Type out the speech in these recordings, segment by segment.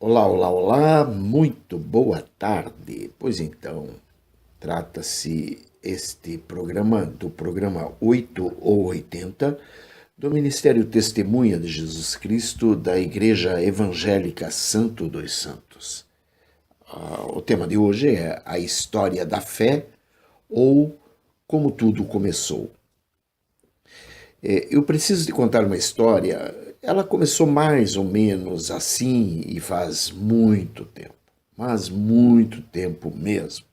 Olá, olá, olá, muito boa tarde. Pois então, trata-se este programa do programa 8 ou 80 do Ministério Testemunha de Jesus Cristo da Igreja Evangélica Santo dos Santos. O tema de hoje é a história da fé ou como tudo começou. Eu preciso te contar uma história. Ela começou mais ou menos assim e faz muito tempo, mas muito tempo mesmo.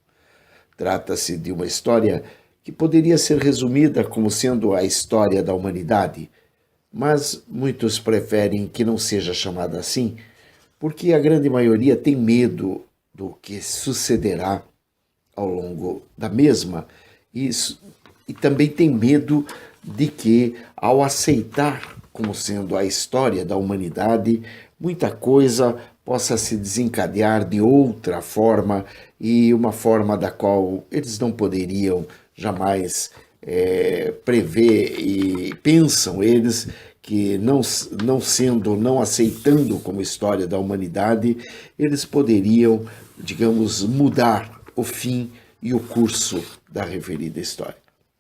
Trata-se de uma história que poderia ser resumida como sendo a história da humanidade, mas muitos preferem que não seja chamada assim, porque a grande maioria tem medo do que sucederá ao longo da mesma e, e também tem medo de que, ao aceitar como sendo a história da humanidade, muita coisa possa se desencadear de outra forma e uma forma da qual eles não poderiam jamais prever e pensam eles que não aceitando como história da humanidade, eles poderiam, digamos, mudar o fim e o curso da referida história.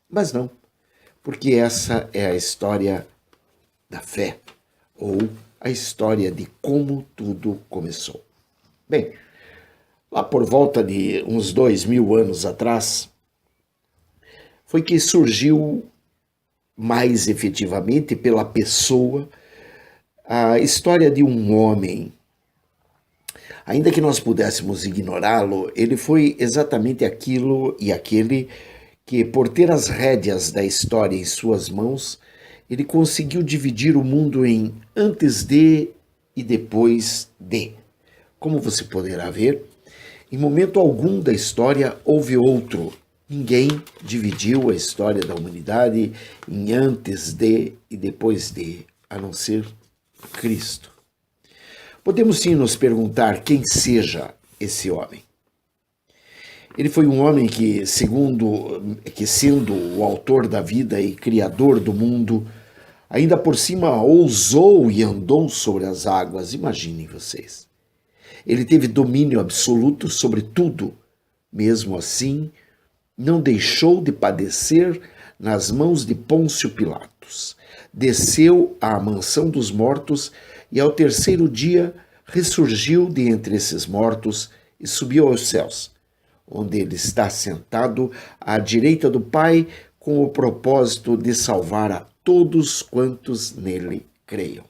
Mas não, porque essa é a história da fé, ou a história de como tudo começou. Bem, lá por volta de uns 2000 anos atrás, foi que surgiu mais efetivamente pela pessoa a história de um homem. Ainda que nós pudéssemos ignorá-lo, ele foi exatamente aquilo e aquele que, por ter as rédeas da história em suas mãos, ele conseguiu dividir o mundo em antes de e depois de. Como você poderá ver, em momento algum da história houve outro. Ninguém dividiu a história da humanidade em antes de e depois de, a não ser Cristo. Podemos sim nos perguntar quem seja esse homem. Ele foi um homem que, sendo o autor da vida e criador do mundo, ainda por cima ousou e andou sobre as águas. Imaginem vocês. Ele teve domínio absoluto sobre tudo. Mesmo assim, não deixou de padecer nas mãos de Pôncio Pilatos. Desceu à mansão dos mortos e ao terceiro dia ressurgiu de entre esses mortos e subiu aos céus, onde ele está sentado à direita do Pai com o propósito de salvar a todos quantos nele creiam.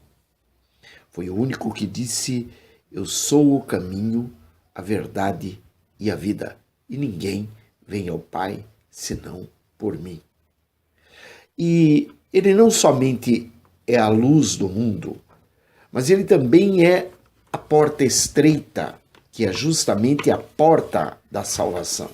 Foi o único que disse: eu sou o caminho, a verdade e a vida, e ninguém vem ao Pai senão por mim. E ele não somente é a luz do mundo, mas ele também é a porta estreita, que é justamente a porta da salvação.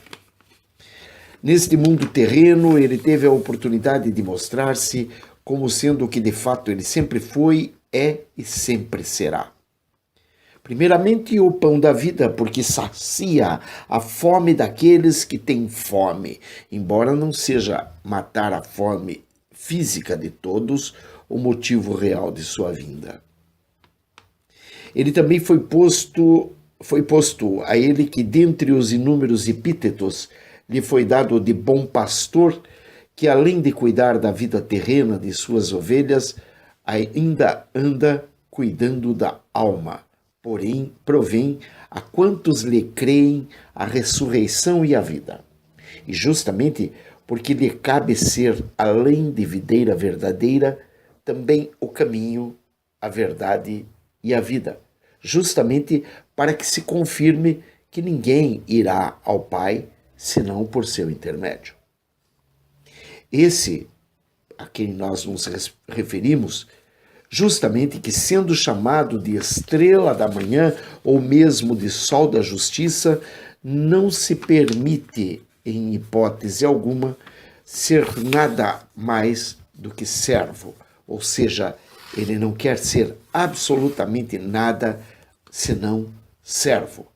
Neste mundo terreno, ele teve a oportunidade de mostrar-se como sendo o que de fato ele sempre foi, é e sempre será. Primeiramente, o pão da vida, porque sacia a fome daqueles que têm fome, embora não seja matar a fome física de todos o motivo real de sua vinda. Ele também foi posto a ele que, dentre os inúmeros epítetos, lhe foi dado de bom pastor, que além de cuidar da vida terrena de suas ovelhas, ainda anda cuidando da alma. Porém, provém a quantos lhe creem a ressurreição e a vida. E justamente porque lhe cabe ser, além de videira verdadeira, também o caminho, a verdade e a vida, justamente para que se confirme que ninguém irá ao Pai senão por seu intermédio. Esse a quem nós nos referimos, justamente que, sendo chamado de estrela da manhã ou mesmo de sol da justiça, não se permite, em hipótese alguma, ser nada mais do que servo, ou seja, ele não quer ser absolutamente nada senão servo.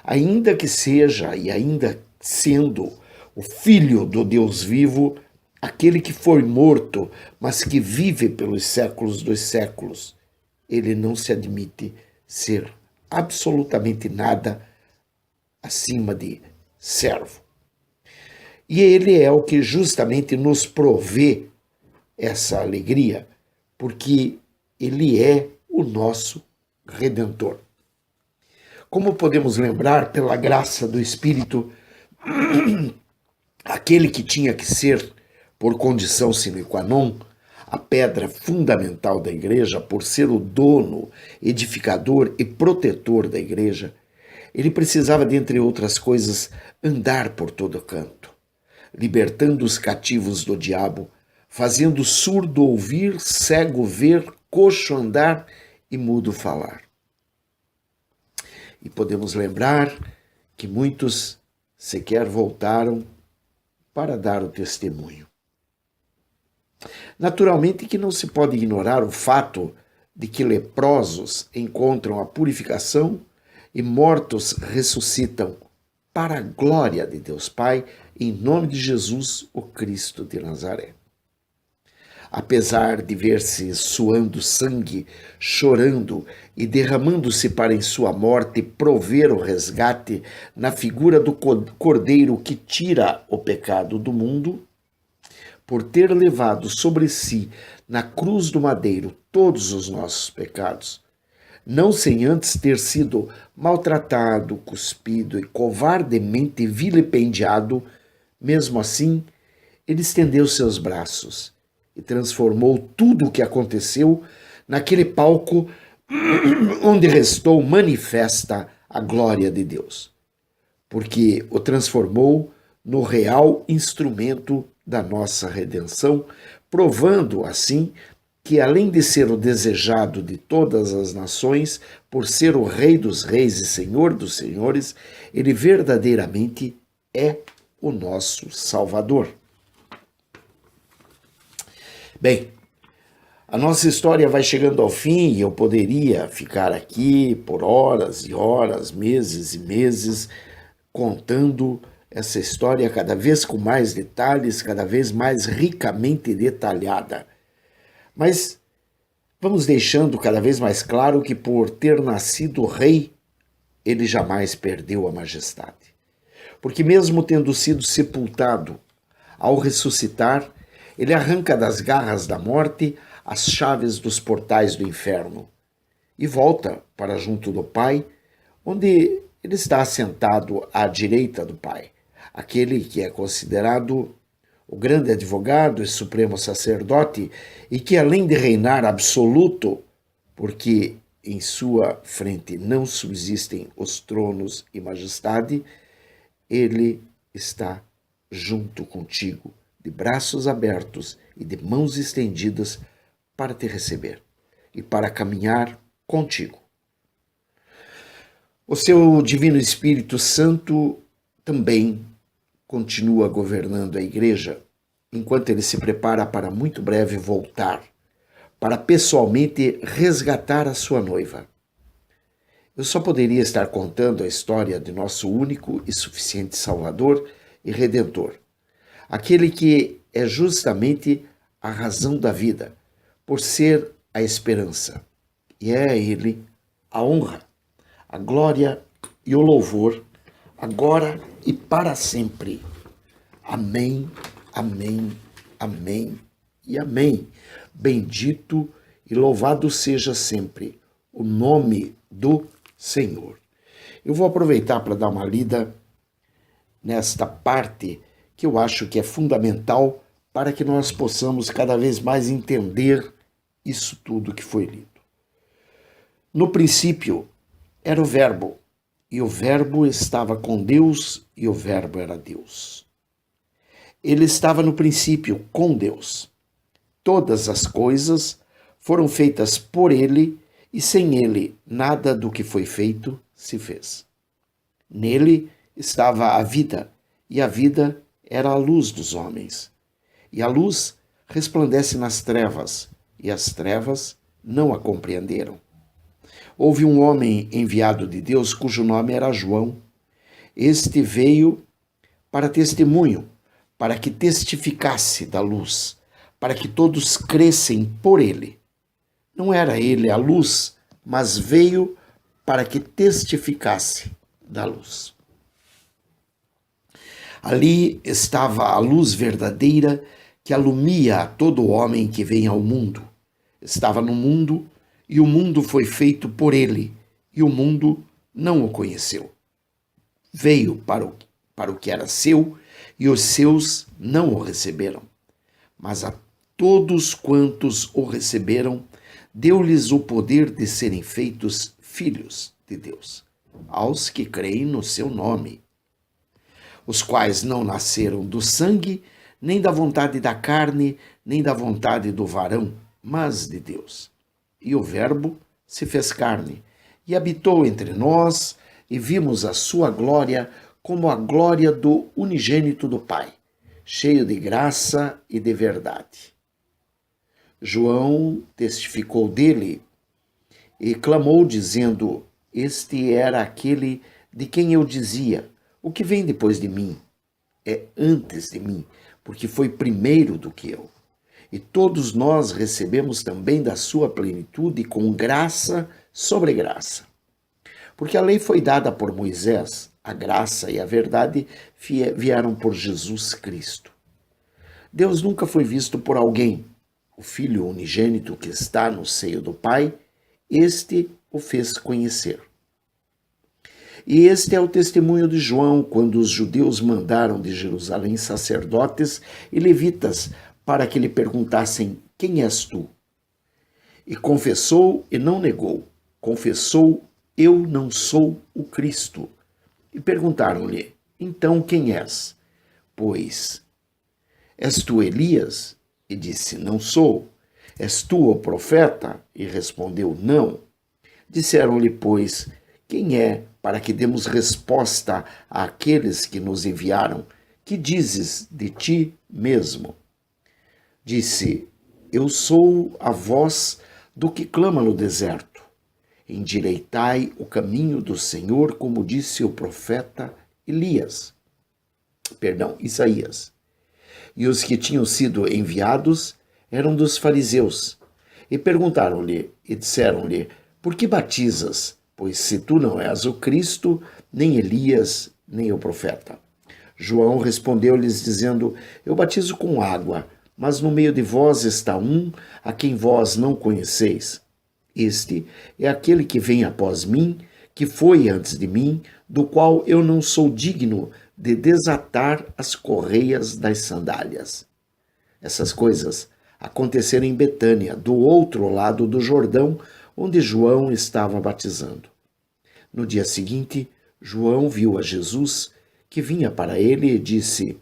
Ainda que seja, e ainda sendo, o Filho do Deus vivo, aquele que foi morto, mas que vive pelos séculos dos séculos, ele não se admite ser absolutamente nada acima de servo. E ele é o que justamente nos provê essa alegria, porque ele é o nosso Redentor. Como podemos lembrar, pela graça do Espírito, aquele que tinha que ser, por condição sine qua non, a pedra fundamental da igreja, por ser o dono, edificador e protetor da igreja, ele precisava, dentre outras coisas, andar por todo canto, libertando os cativos do diabo, fazendo surdo ouvir, cego ver, coxo andar e mudo falar. E podemos lembrar que muitos sequer voltaram para dar o testemunho. Naturalmente que não se pode ignorar o fato de que leprosos encontram a purificação e mortos ressuscitam para a glória de Deus Pai, em nome de Jesus, o Cristo de Nazaré. Apesar de ver-se suando sangue, chorando e derramando-se para em sua morte prover o resgate na figura do Cordeiro que tira o pecado do mundo, por ter levado sobre si na cruz do madeiro todos os nossos pecados, não sem antes ter sido maltratado, cuspido e covardemente vilipendiado, mesmo assim, ele estendeu seus braços e transformou tudo o que aconteceu naquele palco onde restou manifesta a glória de Deus, porque o transformou no real instrumento da nossa redenção, provando assim que, além de ser o desejado de todas as nações, por ser o Rei dos Reis e Senhor dos Senhores, ele verdadeiramente é o nosso Salvador. Bem, a nossa história vai chegando ao fim e eu poderia ficar aqui por horas e horas, meses e meses, contando essa história cada vez com mais detalhes, cada vez mais ricamente detalhada. Mas vamos deixando cada vez mais claro que, por ter nascido rei, ele jamais perdeu a majestade. Porque mesmo tendo sido sepultado, ao ressuscitar, ele arranca das garras da morte as chaves dos portais do inferno e volta para junto do Pai, onde ele está assentado à direita do Pai, aquele que é considerado o grande advogado e supremo sacerdote, e que, além de reinar absoluto, porque em sua frente não subsistem os tronos e majestade, ele está junto contigo, de braços abertos e de mãos estendidas para te receber e para caminhar contigo. O seu Divino Espírito Santo também continua governando a igreja, enquanto ele se prepara para muito breve voltar, para pessoalmente resgatar a sua noiva. Eu só poderia estar contando a história de nosso único e suficiente Salvador e Redentor, aquele que é justamente a razão da vida, por ser a esperança, e é a ele a honra, a glória e o louvor, agora e para sempre. Amém, amém, amém e amém. Bendito e louvado seja sempre o nome do Senhor. Eu vou aproveitar para dar uma lida nesta parte que eu acho que é fundamental para que nós possamos cada vez mais entender isso tudo que foi lido. No princípio era o Verbo, e o Verbo estava com Deus, e o Verbo era Deus. Ele estava no princípio com Deus. Todas as coisas foram feitas por ele, e sem ele nada do que foi feito se fez. Nele estava a vida, e a vida era a luz dos homens. E a luz resplandece nas trevas, e as trevas não a compreenderam. Houve um homem enviado de Deus cujo nome era João. Este veio para testemunho, para que testificasse da luz, para que todos crescem por ele. Não era ele a luz, mas veio para que testificasse da luz. Ali estava a luz verdadeira que alumia a todo homem que vem ao mundo. Estava no mundo, e o mundo foi feito por ele, e o mundo não o conheceu. Veio para o que era seu, e os seus não o receberam. Mas a todos quantos o receberam, deu-lhes o poder de serem feitos filhos de Deus, aos que creem no seu nome, os quais não nasceram do sangue, nem da vontade da carne, nem da vontade do varão, mas de Deus. E o Verbo se fez carne, e habitou entre nós, e vimos a sua glória como a glória do unigênito do Pai, cheio de graça e de verdade. João testificou dele e clamou, dizendo: Este era aquele de quem eu dizia: o que vem depois de mim é antes de mim, porque foi primeiro do que eu. E todos nós recebemos também da sua plenitude com graça sobre graça. Porque a lei foi dada por Moisés, a graça e a verdade vieram por Jesus Cristo. Deus nunca foi visto por alguém. O Filho unigênito que está no seio do Pai, este o fez conhecer. E este é o testemunho de João, quando os judeus mandaram de Jerusalém sacerdotes e levitas para que lhe perguntassem: quem és tu? E confessou e não negou. Confessou: eu não sou o Cristo. E perguntaram-lhe: então quem és? Pois, és tu Elias? E disse: não sou. És tu o profeta? E respondeu: não. Disseram-lhe, pois, quem é, para que demos resposta àqueles que nos enviaram? Que dizes de ti mesmo? Disse: eu sou a voz do que clama no deserto. Endireitai o caminho do Senhor, como disse o profeta Isaías. E os que tinham sido enviados eram dos fariseus. E perguntaram-lhe e disseram-lhe: por que batizas? Pois se tu não és o Cristo, nem Elias, nem o profeta. João respondeu-lhes dizendo: eu batizo com água, mas no meio de vós está um a quem vós não conheceis. Este é aquele que vem após mim, que foi antes de mim, do qual eu não sou digno de desatar as correias das sandálias. Essas coisas aconteceram em Betânia, do outro lado do Jordão, onde João estava batizando. No dia seguinte, João viu a Jesus, que vinha para ele, e disse: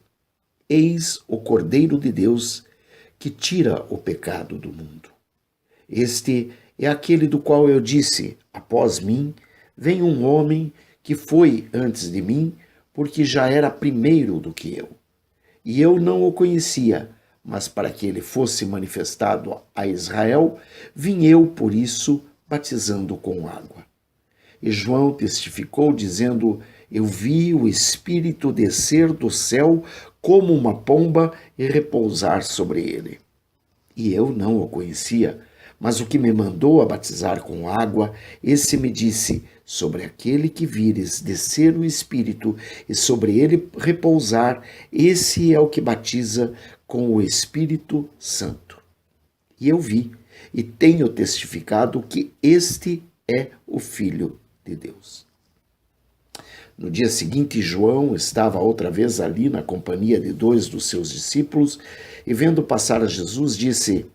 eis o Cordeiro de Deus, que tira o pecado do mundo. Este é aquele do qual eu disse: após mim vem um homem que foi antes de mim, porque já era primeiro do que eu. E eu não o conhecia, mas para que ele fosse manifestado a Israel, vim eu, por isso, batizando com água. E João testificou, dizendo: eu vi o Espírito descer do céu como uma pomba e repousar sobre ele. E eu não o conhecia, mas o que me mandou a batizar com água, esse me disse: sobre aquele que vires descer o Espírito e sobre ele repousar, esse é o que batiza com o Espírito Santo. E eu vi e tenho testificado que este é o Filho de Deus. No dia seguinte, João estava outra vez ali na companhia de 2 dos seus discípulos e, vendo passar a Jesus, disse: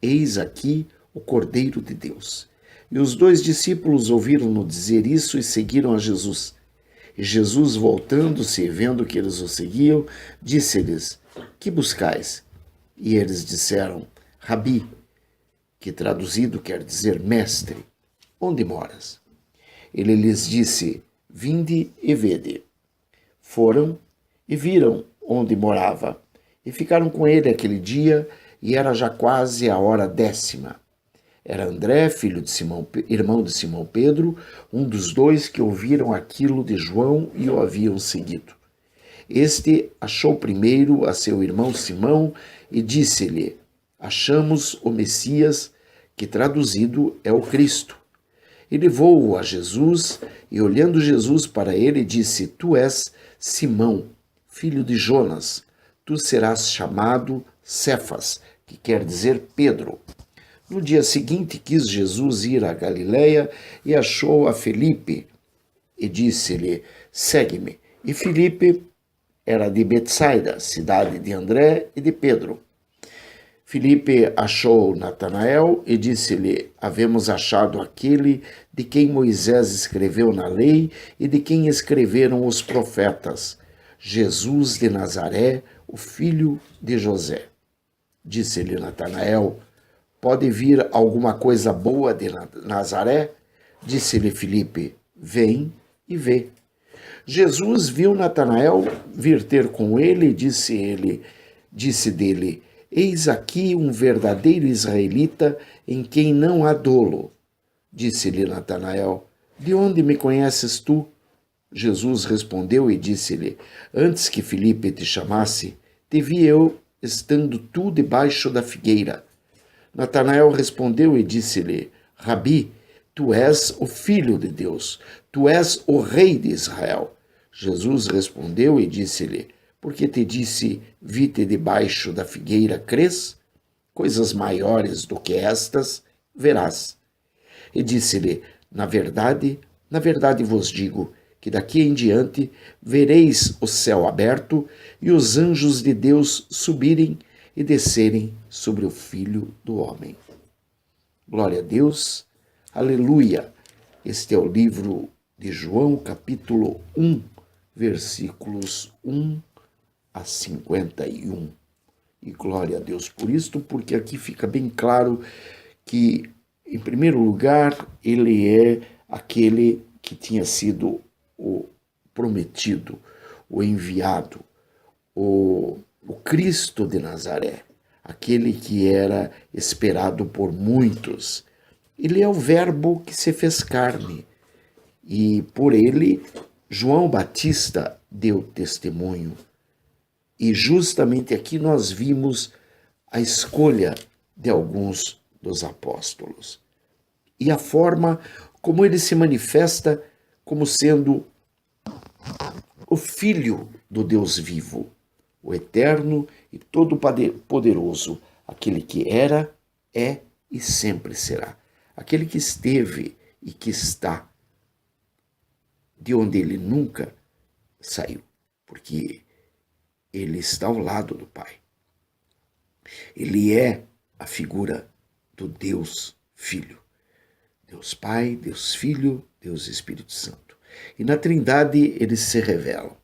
eis aqui o Cordeiro de Deus. E os 2 discípulos ouviram-no dizer isso e seguiram a Jesus. E Jesus, voltando-se e vendo que eles o seguiam, disse-lhes: que buscais? E eles disseram: Rabi, que traduzido quer dizer mestre, onde moras? Ele lhes disse: vinde e vede. Foram e viram onde morava, e ficaram com ele aquele dia, e era já quase a hora 10ª. Era André, filho de Simão, irmão de Simão Pedro, um dos 2 que ouviram aquilo de João e o haviam seguido. Este achou primeiro a seu irmão Simão e disse-lhe: achamos o Messias, que traduzido é o Cristo. E levou-o a Jesus, e olhando Jesus para ele, disse: Tu és Simão, filho de Jonas, tu serás chamado Cefas, que quer dizer Pedro. No dia seguinte quis Jesus ir a Galiléia e achou a Filipe e disse-lhe: Segue-me. E Filipe era de Betsaida, cidade de André e de Pedro. Filipe achou Natanael e disse-lhe: Havemos achado aquele de quem Moisés escreveu na lei e de quem escreveram os profetas, Jesus de Nazaré, o filho de José. Disse-lhe Natanael: Pode vir alguma coisa boa de Nazaré? Disse-lhe Filipe: Vem e vê. Jesus viu Natanael vir ter com ele e disse dele: Eis aqui um verdadeiro israelita em quem não há dolo. Disse-lhe Natanael: De onde me conheces tu? Jesus respondeu e disse-lhe: Antes que Filipe te chamasse, te vi eu estando tu debaixo da figueira. Natanael respondeu e disse-lhe: Rabi, tu és o Filho de Deus, tu és o Rei de Israel. Jesus respondeu e disse-lhe: Porque te disse, vi-te debaixo da figueira, crês? Coisas maiores do que estas verás. E disse-lhe: na verdade vos digo, que daqui em diante vereis o céu aberto e os anjos de Deus subirem e descerem sobre o Filho do Homem. Glória a Deus, aleluia. Este é o livro de João, capítulo 1, versículos 1 a 51. E glória a Deus por isto, porque aqui fica bem claro que, em primeiro lugar, ele é aquele que tinha sido o prometido, o enviado, o Cristo de Nazaré, aquele que era esperado por muitos. Ele é o Verbo que se fez carne e por ele João Batista deu testemunho. E justamente aqui nós vimos a escolha de alguns dos apóstolos e a forma como ele se manifesta como sendo o Filho do Deus vivo, o eterno e todo-poderoso, aquele que era, é e sempre será, aquele que esteve e que está, de onde ele nunca saiu, porque ele está ao lado do Pai. Ele é a figura do Deus Filho. Deus Pai, Deus Filho, Deus Espírito Santo. E na Trindade eles se revelam.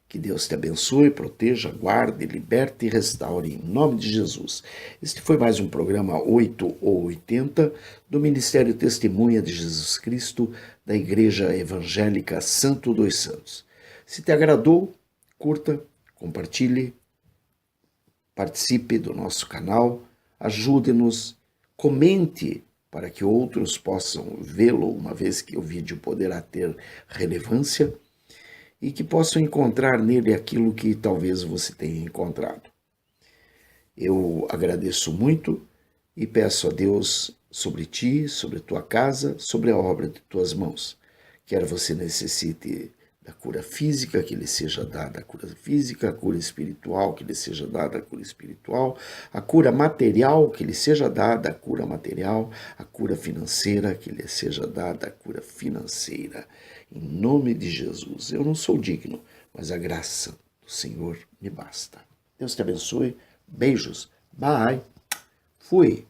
Que Deus te abençoe, proteja, guarde, liberte e restaure em nome de Jesus. Este foi mais um programa 8 ou 80 do Ministério Testemunha de Jesus Cristo da Igreja Evangélica Santo dos Santos. Se te agradou, curta, compartilhe, participe do nosso canal, ajude-nos, comente para que outros possam vê-lo, uma vez que o vídeo poderá ter relevância, e que possam encontrar nele aquilo que talvez você tenha encontrado. Eu agradeço muito e peço a Deus sobre ti, sobre tua casa, sobre a obra de tuas mãos. Quer você necessite da cura física, que lhe seja dada a cura física, a cura espiritual, que lhe seja dada a cura espiritual, a cura material, que lhe seja dada a cura material, a cura financeira, que lhe seja dada a cura financeira. Em nome de Jesus, eu não sou digno, mas a graça do Senhor me basta. Deus te abençoe, beijos, bye, fui.